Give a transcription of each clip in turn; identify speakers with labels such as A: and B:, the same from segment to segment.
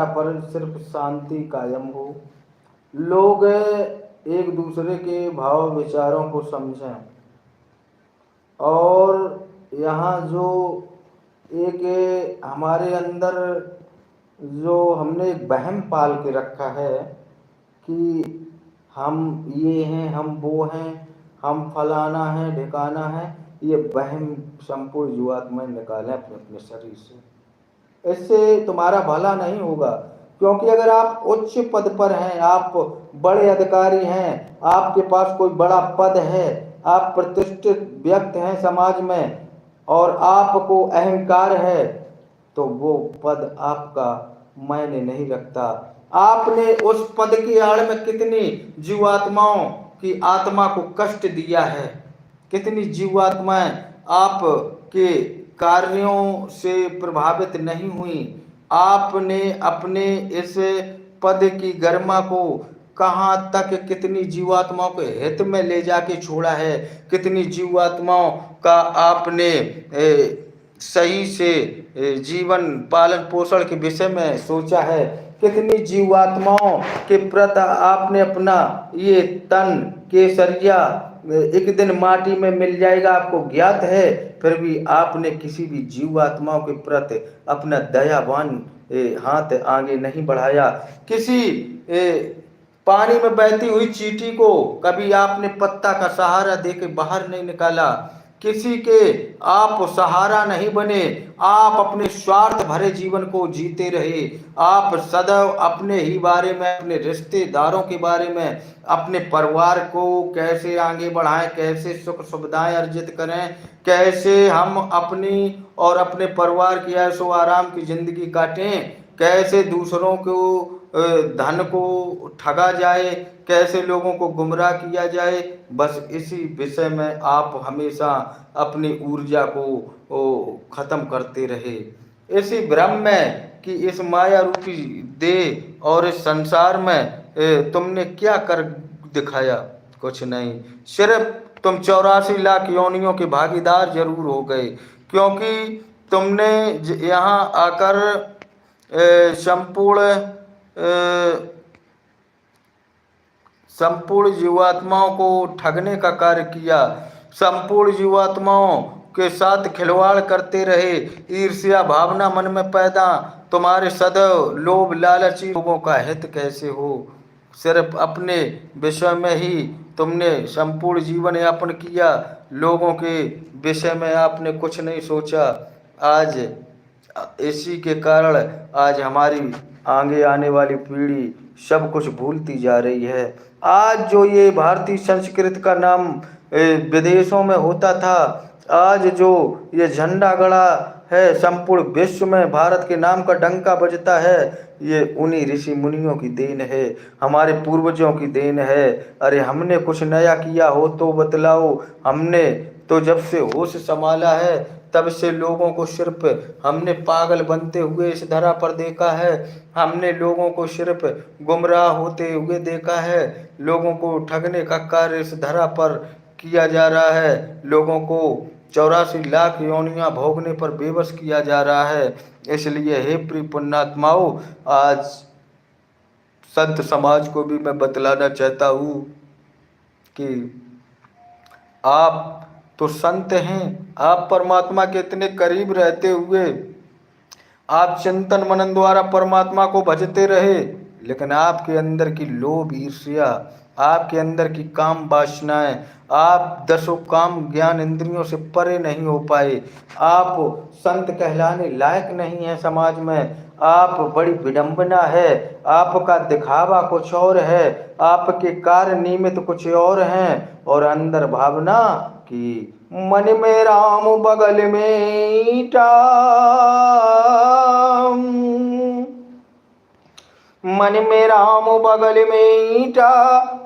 A: पर सिर्फ शांति कायम हो, लोग एक दूसरे के भाव विचारों को समझें, और यहाँ जो एक हमारे अंदर जो हमने एक वहम पाल के रखा है कि हम ये हैं, हम वो हैं, हम फलाना है ढिकाना है, ये वहम संपूर्ण जीवात्मा निकालें अपने अपने शरीर से। इससे तुम्हारा भला नहीं होगा, क्योंकि अगर आप उच्च पद पर हैं, आप बड़े अधिकारी हैं, आपके पास कोई बड़ा पद है, आप प्रतिष्ठित व्यक्ति हैं समाज में, और आपको अहंकार है, तो वो पद आपका मायने नहीं रखता। आपने उस पद की आड़ में कितनी जीवात्माओं की आत्मा को कष्ट दिया है, कितनी जीवात्माएं आपके कार्यों से प्रभावित नहीं हुई। आपने अपने इस पद की गरिमा को कहाँ तक कितनी जीवात्माओं के हित में ले जाके छोड़ा है, कितनी जीवात्माओं का आपने सही से जीवन पालन पोषण के विषय में सोचा है, कितनी जीवात्माओं के प्रति आपने अपना ये तन केसरिया एक दिन माटी में मिल जाएगा आपको ज्ञात है, फिर भी आपने किसी भी जीवात्माओं के प्रति अपना दयावान हाथ आगे नहीं बढ़ाया। किसी पानी में बहती हुई चींटी को कभी आपने पत्ता का सहारा देके बाहर नहीं निकाला, किसी के आप सहारा नहीं बने, आप अपने स्वार्थ भरे जीवन को जीते रहे। आप सदैव अपने ही बारे में, अपने रिश्तेदारों के बारे में, अपने परिवार को कैसे आगे बढ़ाएं, कैसे सुख सुविधाएं अर्जित करें, कैसे हम अपनी और अपने परिवार की ऐशो आराम की जिंदगी काटें, कैसे दूसरों को धन को ठगा जाए, कैसे लोगों को गुमराह किया जाए, बस इसी विषय में आप हमेशा अपनी ऊर्जा को खत्म करते रहे। इसी भ्रम में कि इस माया रूपी देह और इस संसार में तुमने क्या कर दिखाया, कुछ नहीं। सिर्फ तुम 84 लाख योनियों के भागीदार जरूर हो गए, क्योंकि तुमने यहाँ आकर संपूर्ण जीवात्माओं को ठगने का कार्य किया, संपूर्ण जीवात्माओं के साथ खिलवाड़ करते रहे। ईर्ष्या भावना मन में पैदा, तुम्हारे सदैव लोभ लालची लोगों का हित कैसे हो, सिर्फ अपने विषय में ही तुमने संपूर्ण जीवन यापन किया, लोगों के विषय में आपने कुछ नहीं सोचा। आज इसी के कारण आज हमारी आगे आने वाली पीढ़ी सब कुछ भूलती जा रही है। आज जो ये भारतीय संस्कृति का नाम विदेशों में होता था, आज जो ये झंडा गड़ा है संपूर्ण विश्व में, भारत के नाम का डंका बजता है, ये उन्हीं ऋषि मुनियों की देन है, हमारे पूर्वजों की देन है। अरे हमने कुछ नया किया हो तो बतलाओ। हमने तो जब से होश संभाला है तब से लोगों को सिर्फ हमने पागल बनते हुए इस धरा पर देखा है, हमने लोगों को सिर्फ गुमराह होते हुए देखा है, लोगों को ठगने का कार्य इस धरा पर किया जा रहा है, लोगों को 84 लाख योनियां भोगने पर बेबस किया जा रहा है। इसलिए हे प्रिय पुण्यात्माओं, आज संत समाज को भी मैं बतलाना चाहता हूँ कि आप तो संत हैं, आप परमात्मा के इतने करीब रहते हुए आप चिंतन मनन द्वारा परमात्मा को भजते रहे, लेकिन आपके अंदर की लोभ ईर्ष्या, आपके अंदर की काम वासनाएं, आप दसों काम ज्ञान इंद्रियों से परे नहीं हो पाए। आप संत कहलाने लायक नहीं है समाज में। आप बड़ी विडंबना है, आपका दिखावा कुछ और है, आपके कार्य निमित्त कुछ और हैं, और अंदर भावना कि मन में राम बगल में ईटा, मन में राम बगल में ईटा,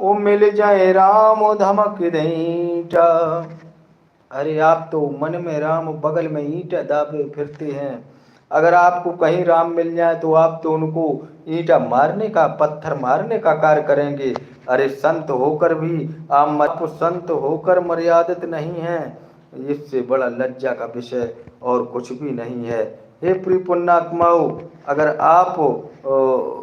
A: वो मिल जाए राम धमक देईटा। अरे आप तो मन में राम बगल में ईंटा दाबे फिरते हैं। अगर आपको कहीं राम मिल जाए तो आप तो उनको ईंटा मारने का, पत्थर मारने का कार्य करेंगे। अरे संत होकर भी आप संत होकर मर्यादित नहीं हैं, इससे बड़ा लज्जा का विषय और कुछ भी नहीं है। हे प्रिय पुण्यात्माओं, अगर आप